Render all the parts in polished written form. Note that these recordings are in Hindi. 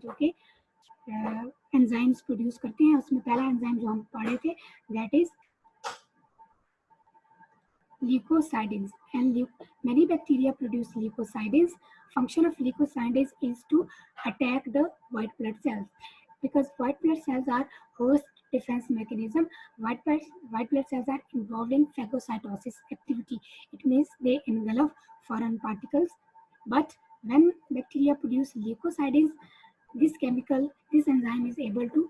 जो कि एंजाइम्स प्रोड्यूस करते हैं। उसमें पहला एंजाइम जो हम पढ़े थे that is leukocidins, and many bacteria produce leukocidins. Function of leukocidins is to attack the white blood cells, because white blood cells are host defense mechanism. White blood cells are involved in phagocytosis activity. It means they engulf foreign particles. But when bacteria produce leukocidins, this enzyme is able to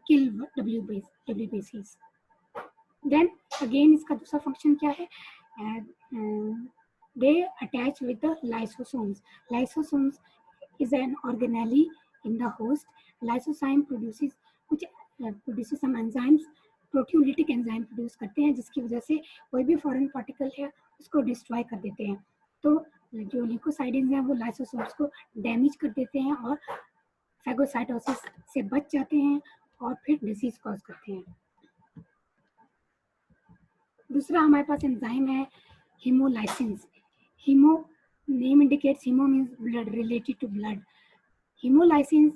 kill WBCs. Then again इसका दूसरा फंक्शन क्या है? They attach with the lysosomes. Lysosomes is an organelle in the host. Lysosome produces some enzymes, proteolytic enzyme produce करते हैं, जिसकी वजह से कोई भी फॉरेन पार्टिकल है उसको डिस्ट्रॉय कर देते हैं। तो जो ल्यूकोसाइडिन्स हैं वो लाइसोसोम्स को डैमेज कर देते हैं और फैगोसाइटोसिस से बच जाते हैं और फिर डिजीज कॉज करते हैं। दूसरा हमारे पास एंजाइम है hemolysis. Hemo name indicates hemo means blood, related to blood. Hemolysis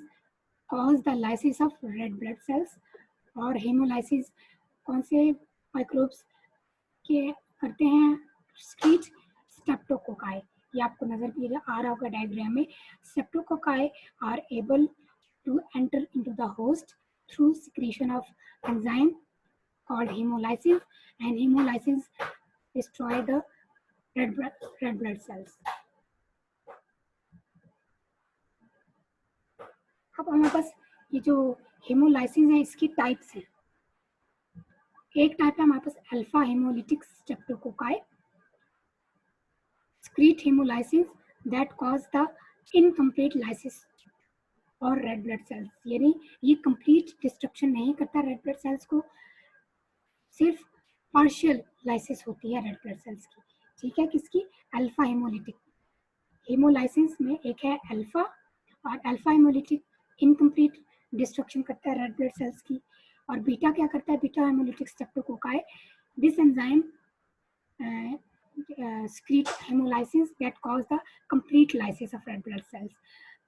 cause the lysis of red blood cells. और hemolysis कौन से माइक्रोब्स के करते हैं? Street streptococci. ये आपको नजर भी आ रहा होगा डायग्राम में। Streptococci are able to enter into the host through secretion of enzyme called hemolysis, and hemolysis destroy the red blood cells. अब हमारे पास ये जो हेमोलाइसिस है इसकी टाइप्स हैं। एक टाइप है हमारे पास alpha haemolytic streptococci, secrete hemolysis that cause the incomplete lysis और रेड ब्लड सेल्स, यानी ये कंप्लीट डिस्ट्रक्शन नहीं करता रेड ब्लड सेल्स को, सिर्फ पार्शियल लाइसिस होती है रेड ब्लड सेल्स की। ठीक है, किसकी? Alpha haemolytic. हेमोलाइसिस में एक है अल्फा, और अल्फा हेमोलिटिक इनकम्प्लीट डिस्ट्रक्शन करता है रेड ब्लड सेल्स की। और बीटा क्या करता है? Beta hemolytic streptococci, this enzyme secrete hemolysis that cause the complete lysis of red blood cells.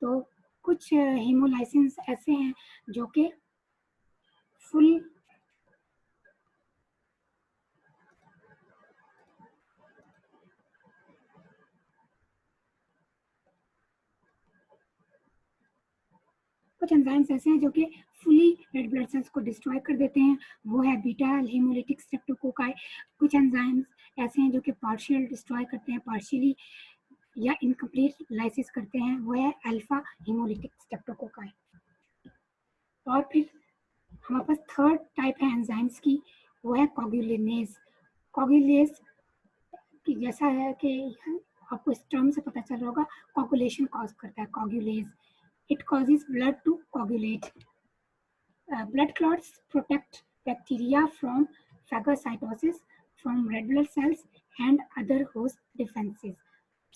तो कुछ हेमोलाइसिस ऐसे हैं जो कि फुल कुछ एंजाइम्स ऐसे हैं जो कि फुली रेड ब्लड सेल्स को डिस्ट्रॉय कर देते हैं, वो है बीटा हेमोलिटिक स्ट्रेप्टोकोकाई। कुछ एंजाइम्स ऐसे हैं जो कि पार्शियल डिस्ट्रॉय करते हैं, पार्शियली या इनकम्प्लीट लाइसिस करते हैं, वो है अल्फा हेमोलिटिक स्ट्रेप्टोकोकाई। और फिर हमारे पास थर्ड टाइप है एंजाइम्स की, वो है कोगुलिनेज। कोगुलेज की जैसा है कि आपको इस टर्म से पता चल रहा होगा, कोगुलेशन कॉज करता है कोगुलेज। It causes blood to coagulate. Blood clots protect bacteria from phagocytosis from red blood cells and other host defenses.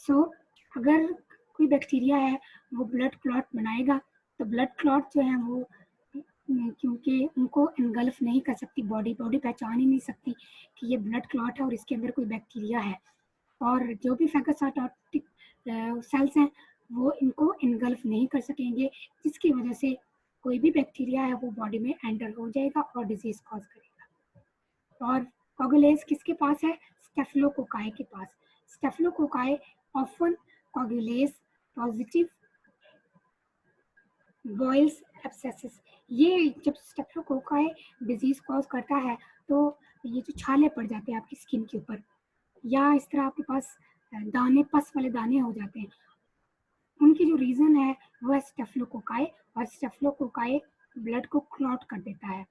So, अगर कोई बैक्टीरिया है वो ब्लड क्लॉट बनाएगा, तो ब्लड क्लॉट जो है वो क्योंकि उनको एनगल्फ नहीं कर सकती बॉडी पहचान ही नहीं सकती कि ये ब्लड क्लॉट है और इसके अंदर कोई बैक्टीरिया है, और जो भी फैगोसाइटोटिक सेल्स हैं वो इनको इनगल्फ नहीं कर सकेंगे, जिसकी वजह से कोई भी बैक्टीरिया है वो बॉडी में एंटर हो जाएगा और डिजीज कॉज करेगा। और कोगुलेज किसके पास है? स्टेफिलोकोकाई के पास। Staphylococci often coagulase positive boils abscesses. ये जब स्टेफिलोकोकाई डिजीज कॉज करता है तो ये जो छाले पड़ जाते हैं आपकी स्किन के ऊपर, या इस तरह आपके पास दाने, पस वाले दाने हो जाते हैं, उनकी जो रीज़न है वो है स्टेफिलोकोकाई। और स्टेफिलोकोकाई ब्लड को क्लॉट कर देता है,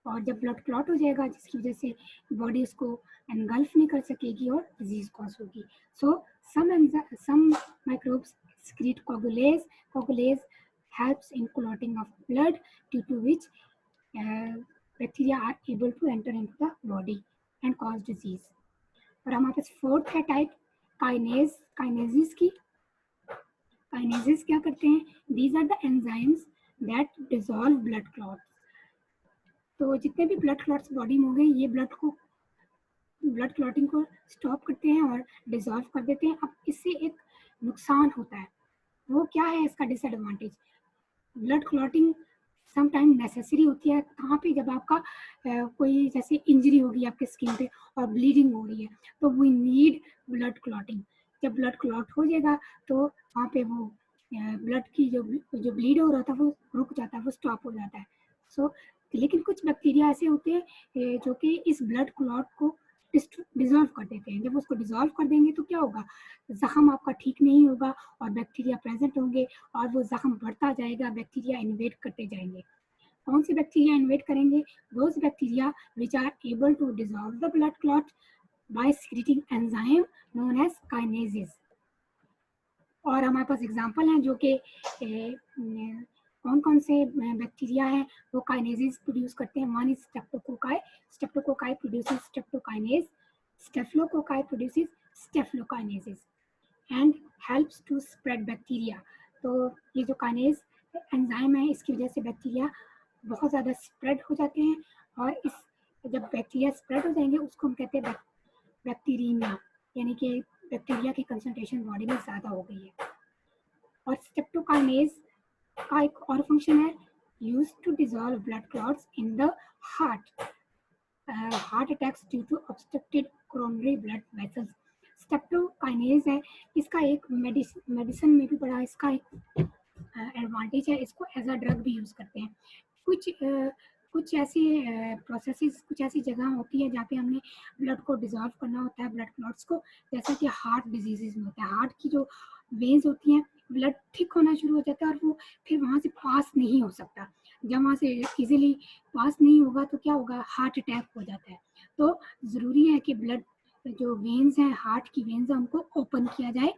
और जब ब्लड क्लॉट हो जाएगा जिसकी वजह से बॉडी उसको एनगल्फ नहीं कर सकेगी और डिजीज कॉज होगी। सो सम microbes secrete coagulase. Coagulase helps in clotting of blood, due to which bacteria are able to enter into the body and cause disease. और हमारे पास फोर्थ है टाइप काइनेज। काइनेसिस की काइनेसिस क्या करते हैं? These are the enzymes that dissolve blood clots. तो जितने भी ब्लड क्लॉट्स बॉडी में हो गए, ये ब्लड क्लॉटिंग को स्टॉप करते हैं और डिसॉल्व कर देते हैं। अब इससे एक नुकसान होता है, वो क्या है इसका disadvantage? Blood clotting some time necessary होती है कहाँ पे, जब आपका कोई जैसे इंजरी होगी आपके स्किन पे और ब्लीडिंग हो रही है, तो वी नीड ब्लड क्लॉटिंग। जब ब्लड क्लॉट हो जाएगा तो वहाँ पे वो ब्लड की जो ब्लीड हो रहा था वो रुक जाता है, वो स्टॉप हो जाता है। सो लेकिन कुछ बैक्टीरिया ऐसे होते हैं जो कि इस ब्लड क्लॉट को डिजोल्व कर देते हैं। जब उसको डिजोल्व कर देंगे तो क्या होगा, जख्म आपका ठीक नहीं होगा और बैक्टीरिया प्रेजेंट होंगे और वो जख्म बढ़ता जाएगा, बैक्टीरिया इन्वेट करते जाएंगे। कौन से बैक्टीरिया इन्वेट करेंगे? Those bacteria which are able to dissolve the blood clot by secreting enzyme known as kinases. और हमारे पास एग्जाम्पल हैं जो कि कौन कौन से बैक्टीरिया हैं वो काइनेजेस प्रोड्यूस करते हैं। One is streptococci, streptococci produces streptokinase, staphylococci produces staphylokinases and helps to spread bacteria. तो ये जो काइनेज एंजाइम है इसकी वजह से बैक्टीरिया बहुत ज़्यादा स्प्रेड हो जाते हैं, और इस जब बैक्टीरिया स्प्रेड हो जाएंगे उसको हम कहते हैं बैक्टीरिया, यानी कि बैक्टीरिया की कंसंट्रेशन बॉडी में ज़्यादा हो गई है। और स्ट्रेप्टोकाइनेज का एक और फंक्शन है, use to dissolve blood clots in the heart, heart attacks due to obstructed coronary blood vessels. Streptokinase है, इसका एक मेडिसिन में भी बड़ा इसका एक एडवांटेज है, इसको एज अ ड्रग भी यूज़ करते हैं। कुछ ऐसी प्रोसेसेस, कुछ ऐसी जगह होती है जहाँ पे हमने ब्लड को डिजोल्व करना होता है, ब्लड क्लॉट्स को, जैसा कि हार्ट डिजीजेज में होता है। हार्ट की जो वेन्स होती हैं, ब्लड थिक होना शुरू हो जाता है और वो फिर वहाँ से पास नहीं हो सकता। जब वहाँ से इजीली पास नहीं होगा तो क्या होगा, हार्ट अटैक हो जाता है। तो ज़रूरी है कि ब्लड जो वेन्स हैं, हार्ट की वेन्स हैं, उनको ओपन किया जाए।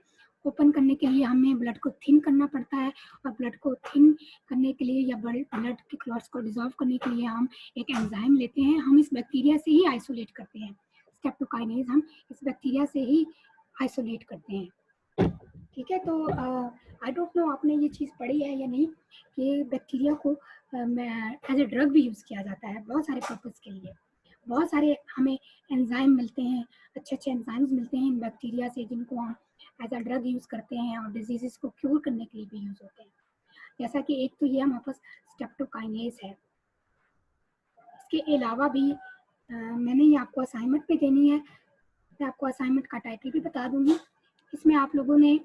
ओपन करने के लिए हमें ब्लड को थिन करना पड़ता है, और ब्लड को थिन करने के लिए या ब्लड के क्लॉट्स को डिजोल्व करने के लिए हम एक एंजाइम लेते हैं। हम इस बैक्टीरिया से ही आइसोलेट करते हैं, स्ट्रेप्टोकाइनेज हम इस बैक्टीरिया से ही आइसोलेट करते हैं। ठीक है, तो आई डोंट नो आपने ये चीज़ पढ़ी है या नहीं कि बैक्टीरिया को एज ए ड्रग भी यूज़ किया जाता है बहुत सारे पर्पज़ के लिए। बहुत सारे हमें एंजाइम मिलते हैं, अच्छे अच्छे एंजाइम्स मिलते हैं इन बैक्टीरिया से, जिनको हम एज अ ड्रग यूज़ करते हैं और डिजीज़ को क्योर करने के लिए भी यूज़ होते हैं। जैसा कि एक तो ये हमारे पास स्ट्रेप्टोकाइनेज है, इसके अलावा भी मैंने ये आपको असाइनमेंट पे देनी है, मैं आपको असाइनमेंट का टाइटल भी बता दूंगी। इसमें आप लोगों ने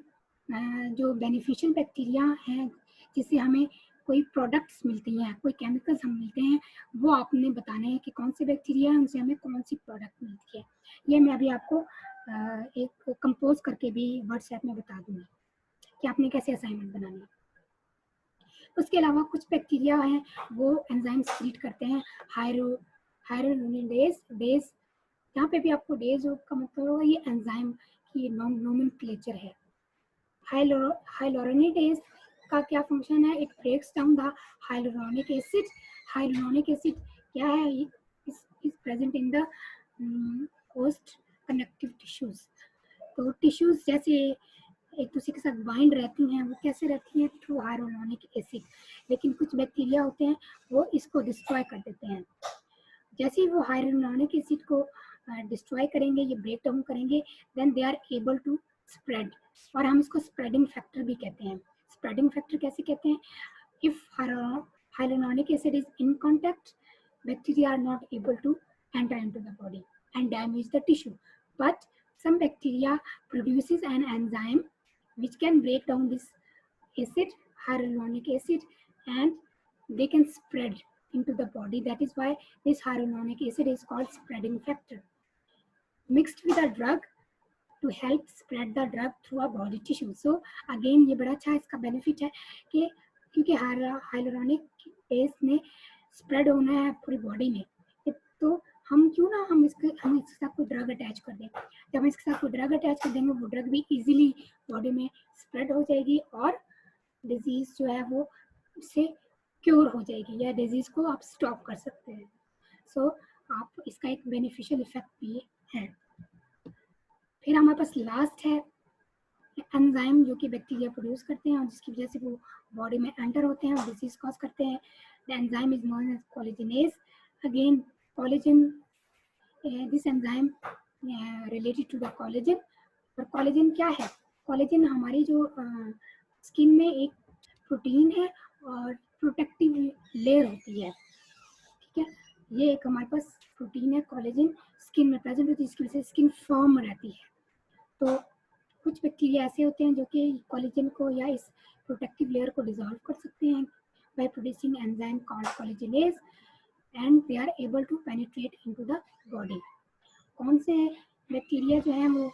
जो बेनिफिशियल बैक्टीरिया हैं जिससे हमें कोई प्रोडक्ट्स मिलती हैं, कोई केमिकल्स हम मिलते हैं, वो आपने बताने हैं कि कौन से बैक्टीरिया हैं, उनसे हमें कौन सी प्रोडक्ट मिलती है। ये मैं अभी आपको एक कंपोज करके भी व्हाट्सएप में बता दूंगी कि आपने कैसे असाइनमेंट बनानी है। उसके अलावा कुछ बैक्टीरिया हैं वो एंजाइम सीक्रेट करते हैं, हाइड्रोनिडेज डेज, यहाँ पे भी आपको डेज का मतलब होगा ये एंजाइम की नोमेनक्लेचर है। हाइलोरोनिडेज का क्या फंक्शन है, it breaks down the hyaluronic acid. Hyaluronic acid क्या है, is present in the host connective tissues. Tissues टिश्यूज जैसे एक दूसरे के साथ बाइंड रहती हैं, वो कैसे रहती हैं, थ्रू हाइलोरोनिक एसिड। लेकिन कुछ बैक्टीरिया होते हैं वो इसको डिस्ट्रॉय कर देते हैं। जैसे ही वो हाइलोरोनिक एसिड को डिस्ट्रॉय करेंगे, ये ब्रेक डाउन करेंगे, then they are able to spread, और हम इसको स्प्रेडिंग फैक्टर भी कहते हैं। स्प्रेडिंग फैक्टर कैसे कहते हैं, if hyaluronic acid is in contact, bacteria are not able to enter into the body and damage the tissue, but some bacteria produces an enzyme which can break down this acid, hyaluronic acid, and they can spread into the body. That is why this hyaluronic acid is called spreading factor, mixed with a drug to help spread the drug through a body tissue. So again ये बड़ा अच्छा इसका बेनिफिट है कि क्योंकि हाइलोरोनिक एसिड ने स्प्रेड होना है पूरी बॉडी में, तो हम क्यों ना हम इसके साथ कोई ड्रग अटैच कर दें। जब हम इसके साथ कोई ड्रग अटैच कर देंगे वो ड्रग भी इजीली बॉडी में स्प्रेड हो जाएगी और डिजीज जो है वो इससे क्योर हो जाएगी, या डिजीज को आप स्टॉप कर सकते हैं। सो आप इसका एक बेनिफिशियल इफेक्ट भी है। फिर हमारे पास लास्ट है एंजाइम जो कि बैक्टीरिया प्रोड्यूस करते हैं और जिसकी वजह से वो बॉडी में एंटर होते हैं और डिजीज कॉज करते हैं। The enzyme is known as collagenase. Again collagen, this enzyme related to the collagen. और कोलेजन क्या है, कोलेजन हमारी जो स्किन में एक प्रोटीन है और प्रोटेक्टिव लेयर होती है, ठीक है। ये एक हमारे पास प्रोटीन है कोलेजन, स्किन में प्रेजेंट होती है, जिसकी वजह से स्किन फर्म रहती है। तो कुछ बैक्टीरिया ऐसे होते हैं जो कि कोलेजन को या इस प्रोटेक्टिव लेयर को डिसॉल्व कर सकते हैं by producing enzyme called collagenase and they are able to penetrate into the body. कौन से बैक्टीरिया जो हैं वो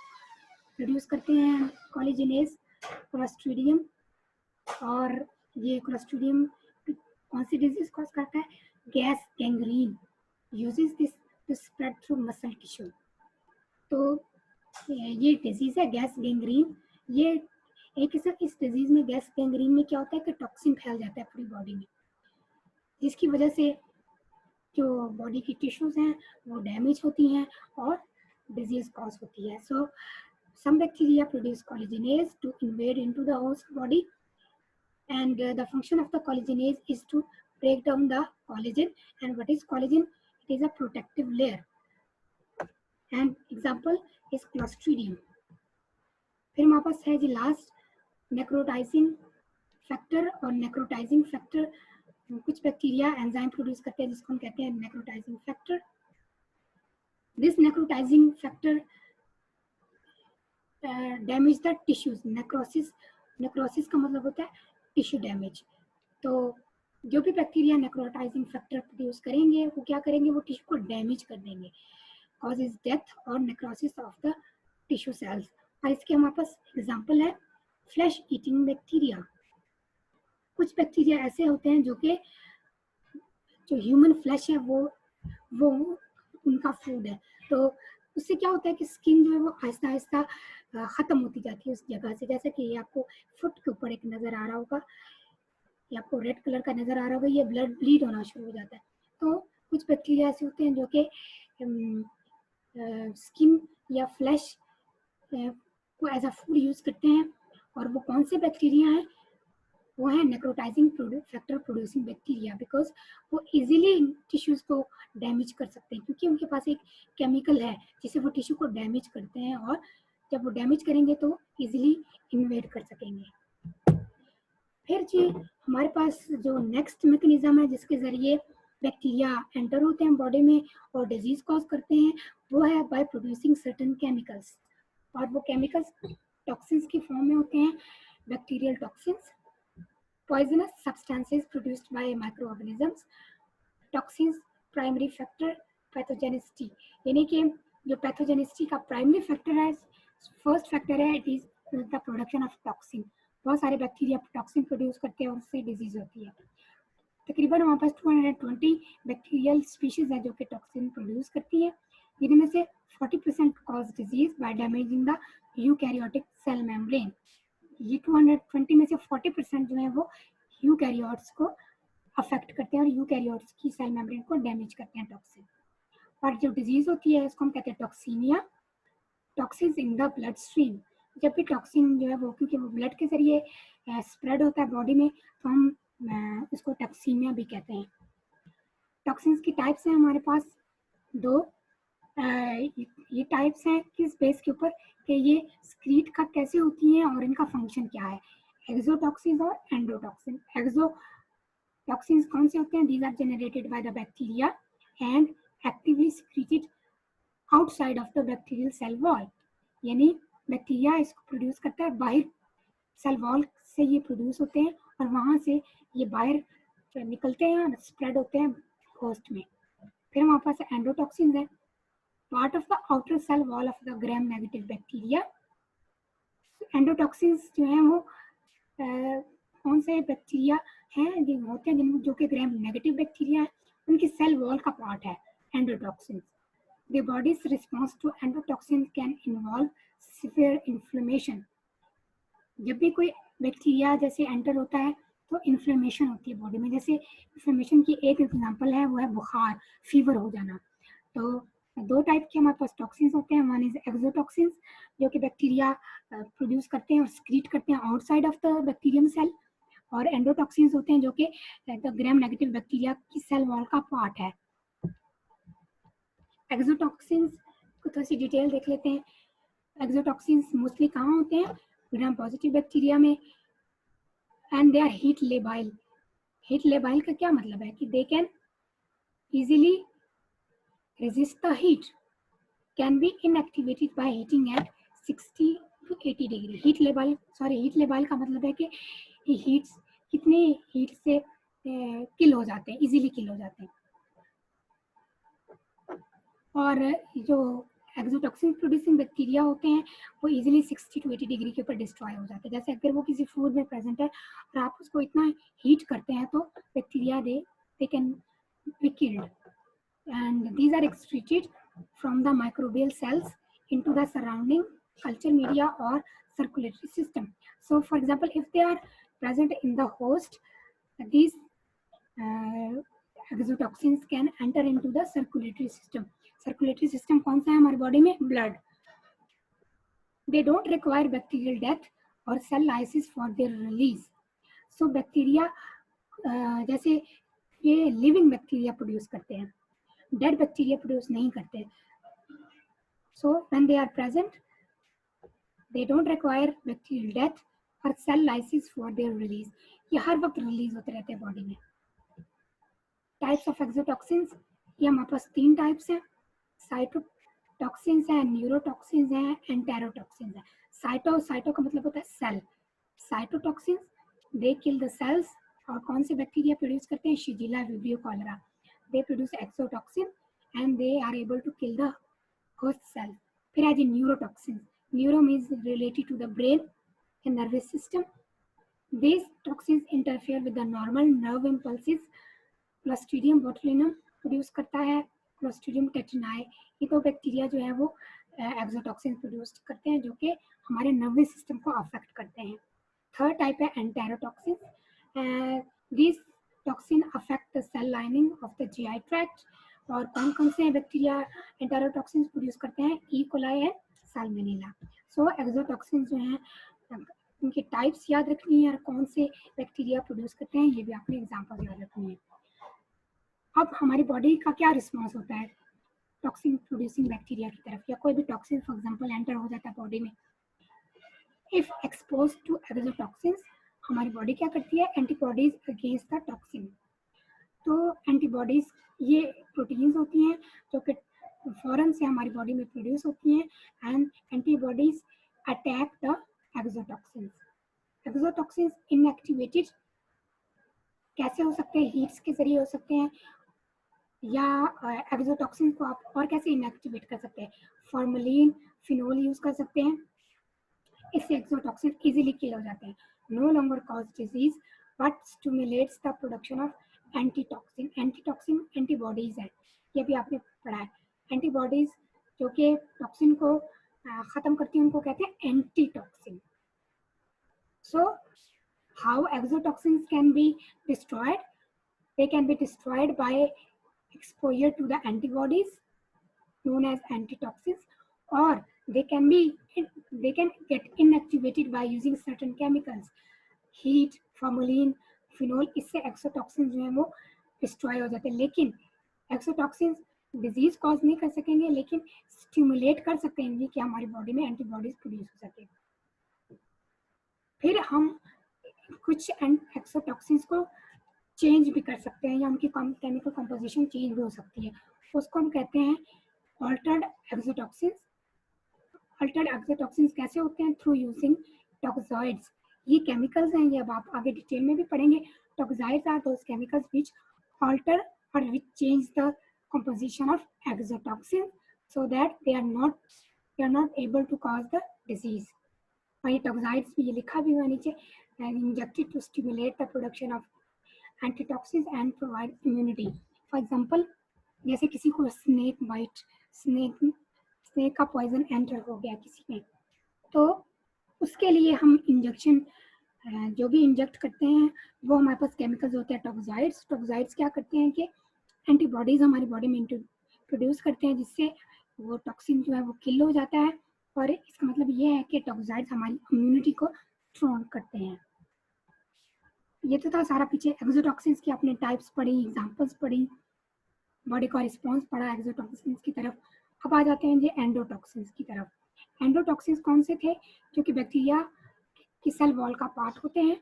प्रोड्यूस करते हैं कोलेजिनेज? क्लोस्ट्रीडियम। और ये क्लोस्ट्रीडियम कौन सी डिजीज कॉज करता है? Gas gangrene uses this to spread through muscle tissue. तो ये डिजीज है गैस गैंग्रीन। ये एक किस्म, इस डिजीज में गैस गैंग्रीन में क्या होता है कि टॉक्सिन फैल जाता है पूरी बॉडी में, जिसकी वजह से जो बॉडी की टिश्यूज हैं वो डैमेज होती हैं और डिजीज कॉज होती है। सो some bacteria produce collagenase to invade into the host body, and the function of the collagenase is to break down the collagen. And what is collagen? It is a protective layer, and example is clostridium. फिर हमारे पास है जी लास्ट नेक्रोटाइजिंग फैक्टर। और नेक्रोटाइजिंग फैक्टर कुछ बैक्टीरिया एंजाइम प्रोड्यूस करते हैं जिसको हम कहते हैं necrotizing factor. This necrotizing factor damage the tissues. Necrosis, necrosis का मतलब होता है टिश्यू डैमेज। तो जो भी बैक्टीरिया नेक्रोटाइजिंग फैक्टर प्रोड्यूस करेंगे वो क्या करेंगे? वो टिश्यू को डैमेज कर देंगे, कॉजेज डेथ और necrosis of the tissue cells. और इसके हमारे पास एग्जांपल है फ्लैश ईटिंग बैक्टीरिया। कुछ बैक्टीरिया ऐसे होते हैं जो कि जो ह्यूमन फ्लैश है वो उनका फूड है। तो उससे क्या होता है कि स्किन जो है वो आहिस्ता आहिस्ता ख़त्म होती जाती है उस जगह से। जैसे कि ये आपको फुट के ऊपर एक नज़र आ रहा होगा, ये आपको रेड कलर का नज़र आ रहा होगा, ये ब्लीड होना शुरू हो जाता है। तो कुछ बैक्टीरिया ऐसे होते हैं जो कि स्किन या फ्लैश को एज अ फूड यूज़ करते हैं। और वो कौन से बैक्टीरिया हैं? वो है necrotizing factor producing bacteria, because वो इजीली टिश्यूज को डैमेज कर सकते हैं क्योंकि उनके पास एक केमिकल है जिससे वो टिश्यू को डैमेज करते हैं, और जब वो डैमेज करेंगे तो इजीली इन्वेड कर सकेंगे। फिर जी हमारे पास जो नेक्स्ट मैकेनिज्म है जिसके जरिए बैक्टीरिया एंटर होते हैं बॉडी में और डिजीज कॉज करते हैं, वो है बाय प्रोड्यूसिंग सर्टेन केमिकल्स। और वो केमिकल्स टॉक्सिन्स की फॉर्म में होते हैं, bacterial toxins, poisonous substances produced by microorganisms, toxins, primary factor, pathogenicity। यानी कि जो पैथोजेनिसिटी का प्राइमरी फैक्टर है, फर्स्ट फैक्टर है, it is the production of toxin. बहुत सारे बैक्टीरिया टॉक्सिन प्रोड्यूस करते हैं और उससे डिजीज होती है। तकरीबन हमारे पास 220 बैक्टीरियल स्पीशीज है जो कि टॉक्सिन प्रोड्यूस करती है, जिनमें से 40% cause disease by damaging the eukaryotic cell membrane. ये 220 में से 40% जो है वो यूकैरियोट्स को अफेक्ट करते हैं और यूकैरियोट्स की सेल मेम्ब्रेन को डैमेज करते हैं टॉक्सिन। और जो डिजीज होती है उसको हम कहते हैं toxaemia, toxins in the blood stream. जब भी टॉक्सिन जो है वो क्योंकि वो ब्लड के जरिए स्प्रेड होता है बॉडी में, तो हम उसको टॉक्सीमिया भी कहते हैं। टॉक्सिन्स की टाइप्स हैं हमारे पास दो। ये टाइप्स हैं किस बेस के ऊपर कि ये स्क्रीट का कैसे होती हैं और इनका फंक्शन क्या है, एक्सोटॉक्सिन्स और एंडोटॉक्सिन। एक्सोटॉक्सिन्स कौन से होते हैं? These are generated by the bacteria and actively secreted outside of the bacterial cell wall. यानी बैक्टीरिया इसको प्रोड्यूस करता है, बाहर सेल वॉल से ये प्रोड्यूस होते हैं और वहाँ से ये बाहर निकलते हैं और स्प्रेड होते हैं होस्ट में। फिर हमारे पास एंडोटॉक्सिन्स है, part of the outer cell wall of the gram negative bacteria। Endotoxins जो हैं वो कौन से बैक्टीरिया हैं जो होते हैं जिन जो कि ग्राम नेगेटिव बैक्टीरिया है, उनकी सेल वॉल का पार्ट है endotoxins. The body's response to endotoxin can involve severe inflammation। जब भी कोई बैक्टीरिया जैसे एंटर होता है तो इन्फ्लेमेशन होती है बॉडी में। जैसे इन्फ्लेमेशन की एक एग्जांपल है वो है बुखार, फीवर हो जाना। तो दो टाइप के हमारे पास टॉक्सिन्स होते हैं, वन इज एक्सोटॉक्सिन्स जो कि बैक्टीरिया प्रोड्यूस करते हैं और स्क्रीट करते हैं outside of the bacterium cell, और एंडोटॉक्सिन्स होते हैं जो कि ग्राम नेगेटिव बैक्टीरिया की सेल वॉल का पार्ट है। एक्सोटॉक्सिन्स को थोड़ी सी डिटेल देख लेते हैं। एक्सोटॉक्सिन्स मोस्टली कहाँ होते हैं? ग्राम पॉजिटिव बैक्टीरिया में, and they are heat labile. Heat labile का क्या मतलब है कि they can easily resist the heat, can be inactivated by heating at 60 to 80 degree. Heat labile का मतलब है कि हीट कितने हीट से किल हो जाते हैं, इजीली किल हो जाते हैं। और जो एक्सोटॉक्सिन प्रोड्यूसिंग बैक्टीरिया होते हैं वो इजीली 60 टू 80 डिग्री के ऊपर डिस्ट्रॉय हो जाते हैं। जैसे अगर वो किसी फूड में प्रेजेंट है और आप उसको इतना हीट करते हैं तो bacteria they can be killed, and these are excreted from the microbial cells into the surrounding culture media or circulatory system. So for example, if they are present in the host, these exotoxins can enter into the circulatory system. Circulatory system कौन सा है हमारी बॉडी में? Blood. they don't require bacterial death or cell lysis for their release. So bacteria जैसे ये लिविंग बैक्टीरिया प्रोड्यूस करते हैं, डेड बैक्टीरिया प्रोड्यूस नहीं करते। So when they are present, they don't require bacterial death or cell lysis for their release. ये हर वक्त रिलीज होते रहते हैं बॉडी में। टाइप्स ऑफ एक्सोटॉक्सिन्स, ये हमारे पास 3 टाइप्स हैं। साइटोटॉक्सिन्स हैं, न्यूरोटॉक्सिन्स हैं, एंटेरोटॉक्सिन्स हैं। साइटो का मतलब होता है cell. Cytotoxins they kill the cells, और कौन से बैक्टीरिया प्रोड्यूस करते हैं? Shigella, Vibrio, cholera. They produce exotoxin and they are able to kill the host cell. फिर है जी neurotoxin. Neuro means related to the brain and nervous system. These toxins interfere with the normal nerve impulses. Clostridium botulinum produce करता है, Clostridium tetani। ये तो बैक्टीरिया जो है वो एक्सोटॉक्सिन प्रोड्यूस करते हैं जो कि हमारे नर्वस सिस्टम को अफेक्ट करते हैं। थर्ड टाइप है enterotoxin. This toxin affect the cell lining of the GI tract. और कौन कौन से बैक्टीरिया एंटेरोटॉक्सिन प्रोड्यूस करते हैं? E coli and salmonella. So exotoxin जो हैं उनके टाइप्स याद रखनी है और कौन से बैक्टीरिया प्रोड्यूस करते हैं ये भी आपने एग्जांपल याद रखनी है। अब हमारी बॉडी का क्या रिस्पॉन्स होता है टॉक्सिन प्रोड्यूसिंग बैक्टीरिया की तरफ, या कोई भी टॉक्सिन फॉर एग्जांपल एंटर हो जाता है बॉडी में। इफ एक्सपोज टू एक्सोटॉक्सिन्स, हमारी बॉडी क्या करती है? Antibodies against the toxin. तो एंटीबॉडीज ये प्रोटीन्स होती हैं जो कि फौरन से हमारी बॉडी में प्रोड्यूस होती हैं and antibodies attack the exotoxins. Exotoxins inactivated कैसे हो सकते हैं? हीट्स के जरिए हो सकते हैं, या एक्सोटॉक्सिन को आप और कैसे इनएक्टिवेट कर सकते हैं? फॉर्मलिन, फिनोल यूज कर सकते हैं, इससे एक्सोटॉक्सिन इजीली किल हो जाते हैं। No longer cause disease but stimulates the production of antitoxin. Antitoxin antibodies है, ये भी आपने पढ़ा है। एंटीबॉडीज जो कि टॉक्सिन को खत्म करती हैं उनको कहते हैं antitoxin. So how exotoxins can be destroyed? They can be destroyed by exposure to the antibodies known as antitoxins, or they can get inactivated by using certain chemicals, heat, formalin, phenol। इससे एक्सोटॉक्सिन जो है वो डिस्ट्रॉय हो जाते हैं। लेकिन एक्सोटॉक्सिन डिजीज कॉज नहीं कर सकेंगे, लेकिन स्टिमुलेट कर सकेंगे कि हमारी बॉडी में एंटीबॉडीज प्रोड्यूस हो सके। फिर हम कुछ एक्सोटॉक्सिन्स को चेंज भी कर सकते हैं, या उनकी केमिकल कंपोजिशन चेंज भी हो सकती है। उसको हम कहते हैं ऑल्टर्ड एक्सोटॉक्सिन्स। ऑल्टर्ड एक्सोटॉक्सिन्स कैसे होते हैं? Through using toxoids. ये केमिकल्स हैं, ये अब आप आगे डिटेल में भी पढ़ेंगे। Toxoids are those chemicals which alter or which change the composition of exotoxin so that they are not able to cause the disease। और ये टॉक्सॉइड्स भी ये लिखा भी हुआ नीचे, injected to stimulate the production of antitoxins and provide immunity. For example, जैसे किसी को स्नेक का पॉइजन एंटर हो गया किसी में, तो उसके लिए हम इंजेक्शन जो भी इंजेक्ट करते हैं वो हमारे पास केमिकल्स होते हैं टॉक्सॉइड्स। टॉक्सॉइड्स क्या करते हैं कि एंटीबॉडीज हमारी बॉडी में प्रोड्यूस करते हैं, जिससे वो टॉक्सिन जो है वो किल हो जाता है। और इसका मतलब ये है कि टॉक्सॉइड्स हमारी इम्यूनिटी को स्ट्रॉन्ग करते हैं। ये तो था सारा पीछे एक्सोटॉक्सिन्स की आपने टाइप्स पढ़ी, एग्जांपल्स पढ़ी, बॉडी का रिस्पांस पढ़ा एक्सोटॉक्सिन्स की तरफ। अब आ जाते हैं जी एंडोटॉक्सिन्स की तरफ। एंडोटॉक्सिन्स कौन से थे? जो कि बैक्टीरिया की सेल वॉल का पार्ट होते हैं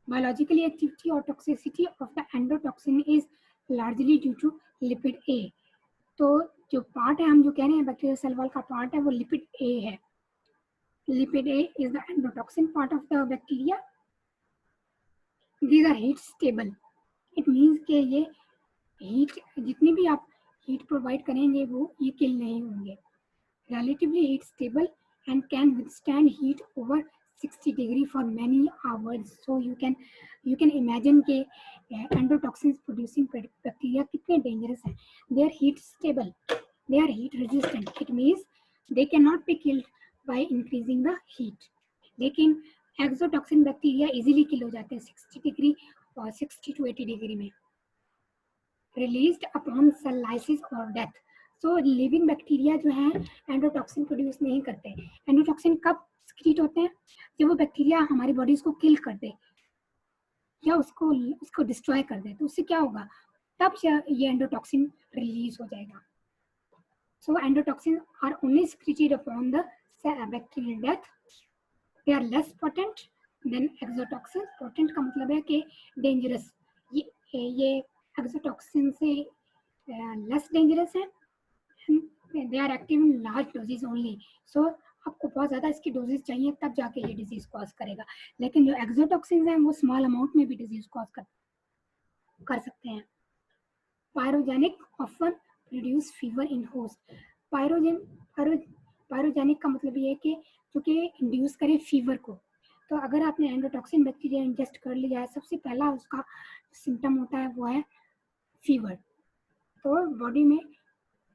Biologically activity or toxicity of the endotoxin is largely due to lipid A. तो जो पार्ट है, हम जो कह रहे हैं बैक्टीरियल सेल वॉल का पार्ट है, वो लिपिड ए है. Lipid A is the endotoxin part of the bacteria. These are heat stable. It means कि ये हीट, जितनी भी आप हीट प्रोवाइड करेंगे वो ये किल नहीं होंगे. Relatively heat stable and can withstand heat over 60 degree for many hours. So you can imagine के endotoxins producing bacteria कितने dangerous हैं. They are heat stable, they are heat resistant. It means they cannot be killed by increasing the heat. लेकिन exotoxin bacteria easily kill हो जाते हैं 60 डिग्री और 60 to 80 डिग्री में. Released upon cell lysis or death. So living bacteria जो है एंडोटॉक्सिन प्रोड्यूस नहीं करते. एंडोटॉक्सिन कब सिक्रीट होते हैं? जब वो बैक्टीरिया हमारी बॉडीज को किल कर दे या उसको डिस्ट्रॉय कर दे, तो उससे क्या होगा, तब ये एंडोटॉक्सिन रिलीज हो जाएगा. So endotoxin are only secreted upon the bacterial death. They are less potent than exotoxin. Potent का मतलब है कि डेंजरस. ये एक्सोटॉक्सिन से लेस डेंजरस है. They are active in large doses only. So आपको बहुत ज़्यादा इसकी डोजेस चाहिए तब जाके ये डिजीज कॉज करेगा. लेकिन जो एक्सोटॉक्सिन्स हैं वो स्मॉल अमाउंट में भी डिजीज कॉज कर सकते हैं. Pyrogenic often produce fever in host. Pyrogenic का मतलब ये है कि जो कि इंड्यूस करे फीवर को. तो अगर आपने एंडोटॉक्सिन बैक्टीरिया इंजेस्ट कर लिया है, सबसे पहला उसका सिम्टम होता है वो है फीवर. तो बॉडी में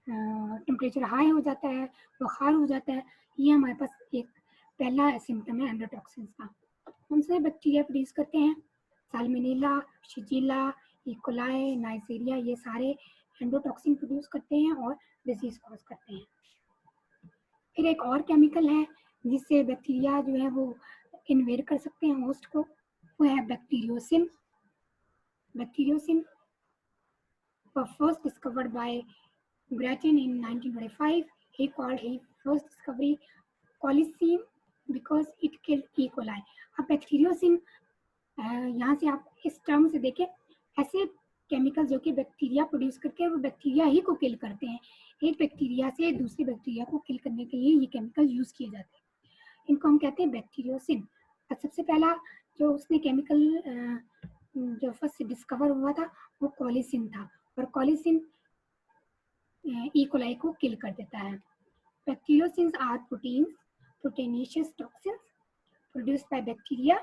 टेम्परेचर हाई हो जाता है, बुखार हो जाता है. ये हमारे पास एक पहला सिम्टम है एंडोटॉक्सिन्स का. कौन से बैक्टीरिया प्रोड्यूस करते हैं? साल्मोनेला, शिजिला, इकोलाई, नाइजीरिया, ये सारे एंडोटॉक्सिन प्रोड्यूस करते हैं और डिजीज कॉज करते हैं. फिर एक और केमिकल है जिससे बैक्टीरिया जो है वो इन्वेड कर सकते हैं होस्ट को, वो है bacteriocin. Bacteriocin first discovered by Grattan in 1925. He called his first discovery colicin because it killed E. coli. अब बैक्टीरियोसिन, यहाँ से आप इस टर्म से देखें, ऐसे केमिकल जो कि बैक्टीरिया प्रोड्यूस करके वो बैक्टीरिया ही को किल करते हैं. एक बैक्टीरिया से दूसरे बैक्टीरिया को किल करने के लिए ये केमिकल यूज किए जाते हैं. इनको हम कहते हैं बैक्टीरियोसिन. सबसे पहला जो उसने केमिकल जो फर्स्ट डिस्कवर हुआ था वो कॉलिसिन था, और कॉलिसिन E. coli को किल कर देता है. Bacteriocins are proteinaceous toxins produced by bacteria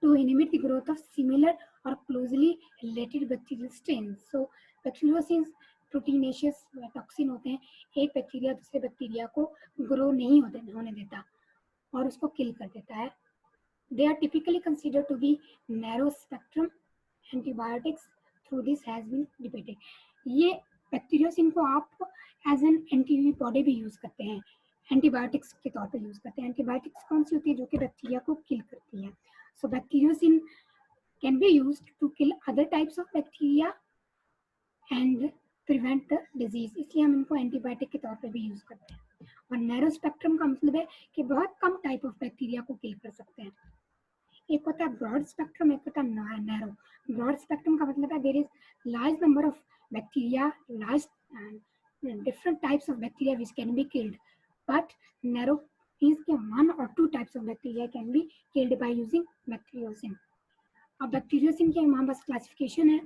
to inhibit the growth of similar or closely related bacterial strains. So bacteriocins proteinaceous toxin होते हैं. एक बैक्टीरिया दूसरे बैक्टीरिया को ग्रो नहीं होने देता और उसको किल कर देता है. They are typically considered to be narrow spectrum antibiotics. Through this has been debated. ये बैक्टीरियोसिन को आप एज एन एंटीबॉडी भी यूज करते हैं, एंटीबायोटिक्स के तौर पे यूज करते हैं. एंटीबायोटिक्स कौन सी होती है? जो कि बैक्टीरिया को किल करती है. So bacteriocin can be used to kill other types of bacteria and prevent the disease. इसलिए हम इनको एंटीबायोटिक के तौर पे भी यूज करते हैं. और नैरो स्पेक्ट्रम का मतलब है कि बहुत कम टाइप ऑफ बैक्टीरिया को किल कर सकते हैं. एक होता है ब्रॉड स्पेक्ट्रम, एक होता है नैरो. ब्रॉड स्पेक्ट्रम का मतलब है there is large number of bacteria, large and different types of bacteria which can be killed, but narrow means कि one or two types of bacteria can be killed by using bacteriocin. अब बैक्टीरियोसिन के हमारे पास क्लासिफिकेशन है,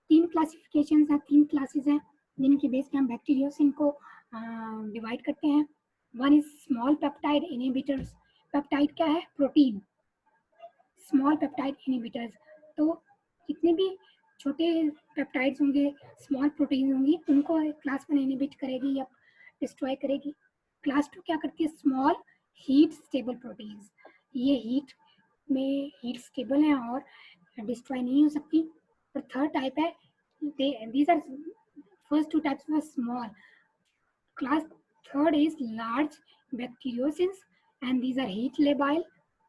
3 क्लासिफिकेशन है, 3 क्लासेस हैं जिनके बेस पे हम बैक्टीरियोसिन को डिवाइड करते हैं. One is small peptide inhibitors. Peptide क्या है? प्रोटीन. स्मॉल पेप्टाइड इनहिबिटर्स, तो जितने भी छोटे पेप्टाइड्स होंगे, स्मॉल प्रोटीन होंगी, उनको क्लास 1 इनहिबिट करेगी या डिस्ट्रॉय करेगी. क्लास 2 क्या करती है? Small heat stable proteins. ये हीट में हीट स्टेबल हैं और डिस्ट्रॉय नहीं हो सकती. और थर्ड टाइप है, these are first 2 types were small. Class third is large bacteriocins and these are heat labile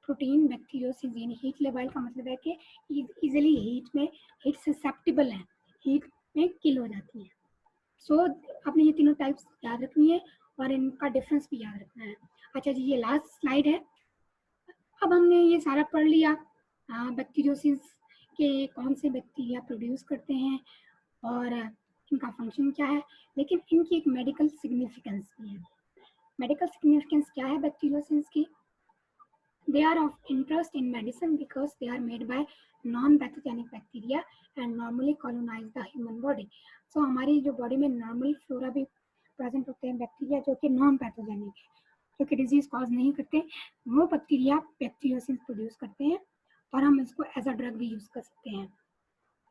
protein. Bacteriocins यानी हीट लेबाइल का मतलब है कि इजीली हीट ससेप्टेबल है, हीट में किल हो जाती है. सो आपने ये तीनों टाइप्स याद रखनी है और इनका डिफरेंस भी याद रखना है. अच्छा जी, ये लास्ट स्लाइड है. अब हमने ये सारा पढ़ लिया, बैक्टीरियोसिस के कौन से बैक्टीरिया प्रोड्यूस करते हैं और इनका फंक्शन क्या है, लेकिन इनकी एक मेडिकल सिग्निफिकेंस भी है। मेडिकल सिग्निफिकेंस क्या है बैक्टीरियोसिस की? They are of interest in medicine because they are made by non-pathogenic bacteria and normally colonize the human body. So हमारी जो बॉडी में नॉर्मल फ्लोरा भी प्रेजेंट होते हैं बैक्टीरिया जो कि नॉन पैथोजेनिक है, जो कि डिजीज कॉज नहीं करते, वो बैक्टीरिया बैक्टीरियोसिस प्रोड्यूस करते हैं और हम इसको एज अ ड्रग भी यूज कर सकते हैं।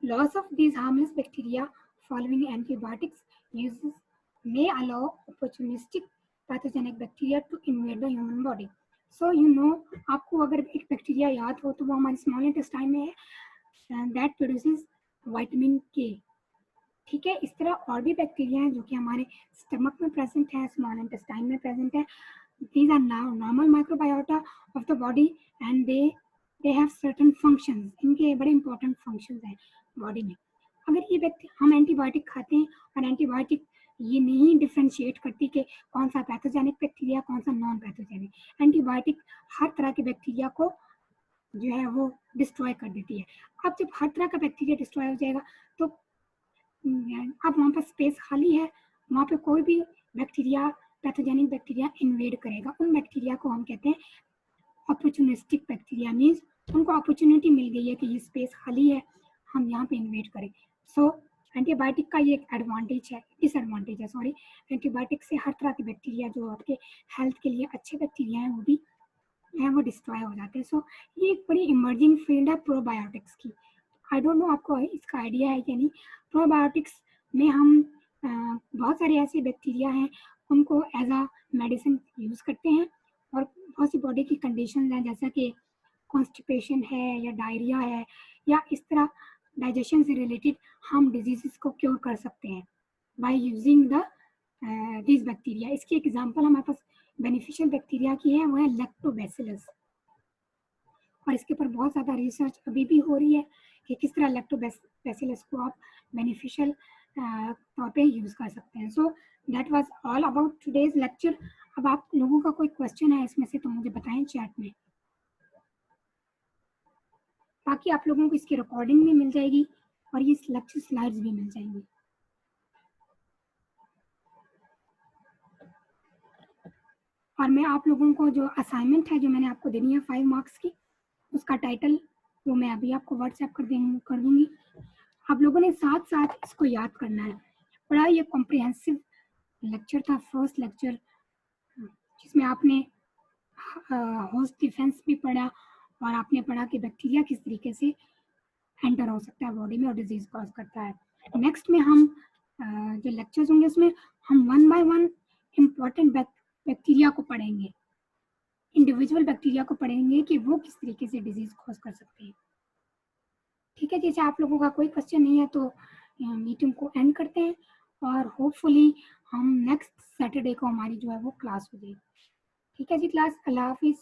Loss of these harmless bacteria following antibiotics uses may allow opportunistic pathogenic bacteria to invade the human body. So you know, आपको अगर एक बैक्टीरिया याद हो तो वो हमारे स्मॉल इंटेस्टाइन में है, दैट प्रोड्यूसेस विटामिन के। ठीक है, इस तरह और भी बैक्टीरिया हैं जो कि हमारे स्टमक में प्रेजेंट है, स्मॉल इंटेस्टाइन में प्रेजेंट है। These are now normal microbiota of the body and they have certain functions. इनके बड़े इंपॉर्टेंट फंक्शंस हैं बॉडी में। अगर ये व्यक्ति हम एंटीबायोटिक खाते हैं और एंटीबायोटिक ये नहीं डिफ्रेंशिएट करती कि कौन सा पैथोजेनिक बैक्टीरिया कौन सा नॉन पैथोजेनिक, एंटीबायोटिक हर तरह के बैक्टीरिया को जो है वो डिस्ट्रॉय कर देती है। अब जब हर तरह का बैक्टीरिया डिस्ट्रॉय हो जाएगा तो अब वहाँ पर स्पेस खाली है, वहाँ पे कोई भी बैक्टीरिया पैथोजेनिक बैक्टीरिया इन्वेड करेगा। उन बैक्टीरिया को हम कहते हैं अपॉर्चुनिस्टिक बैक्टीरिया, मीन्स उनको अपॉर्चुनिटी मिल गई है कि ये स्पेस खाली है, हम यहाँ पे इन्वेड करें। सो एंटीबायोटिक का ये एक एडवांटेज है, डिसएडवांटेज है सॉरी, एंटीबायोटिक से हर तरह के बैक्टीरिया जो आपके हेल्थ के लिए अच्छे बैक्टीरिया हैं वो भी है वो डिस्ट्रॉय हो जाते हैं। सो ये एक बड़ी इमर्जिंग फील्ड है प्रोबायोटिक्स की। आई डोंट नो आपको इसका आइडिया है कि नहीं। प्रोबायोटिक्स में हम बहुत सारे ऐसे बैक्टीरिया हैं उनको एज अ मेडिसिन यूज़ करते हैं और बहुत सी बॉडी की कंडीशन हैं जैसा कि कॉन्स्टिपेशन है या डायरिया है या इस तरह डाइजेशन से रिलेटेड हम डिजीज़ को क्योर कर सकते हैं by using the this bacteria. इसकी एग्जांपल हमारे पास बेनिफिशियल बैक्टीरिया की है, वो है लैक्टोबैसिलस, और इसके ऊपर बहुत ज़्यादा रिसर्च अभी भी हो रही है कि किस तरह लैक्टोबैसिलस को आप बेनिफिशियल तौर पे यूज़ कर सकते हैं। So that was all about today's lecture. अब आप लोगों का कोई क्वेश्चन है इसमें से तो मुझे बताएं चैट में, बाकी आप लोगों को इसकी रिकॉर्डिंग भी मिल जाएगी और ये लेक्चर स्लाइड्स भी मिल जाएंगी। और मैं आप लोगों को जो असाइनमेंट है जो मैंने आपको देनी है 5 मार्क्स की, उसका टाइटल वो मैं अभी आपको व्हाट्सएप कर दूंगी। आप लोगों ने साथ साथ इसको याद करना है। बड़ा ये कॉम्प्रिहेंसिव लेक्चर था, फर्स्ट लेक्चर, जिसमें आपने होस्ट डिफेंस भी पढ़ा और आपने पढ़ा कि बैक्टीरिया किस तरीके से एंटर हो सकता है बॉडी में और डिजीज कॉज करता है। नेक्स्ट में हम जो लेक्चर्स होंगे उसमें हम 1 बाय 1 इम्पॉर्टेंट बैक्टीरिया को पढ़ेंगे, इंडिविजुअल बैक्टीरिया को पढ़ेंगे कि वो किस तरीके से डिजीज कॉज कर सकते हैं। ठीक है, जैसे आप लोगों का कोई क्वेश्चन नहीं है तो मीटिंग को एंड करते हैं और होपफुली हम नेक्स्ट सैटरडे को हमारी जो है वो क्लास हो जाएगी। ठीक है जी क्लास, अल्लाह हाफिज़।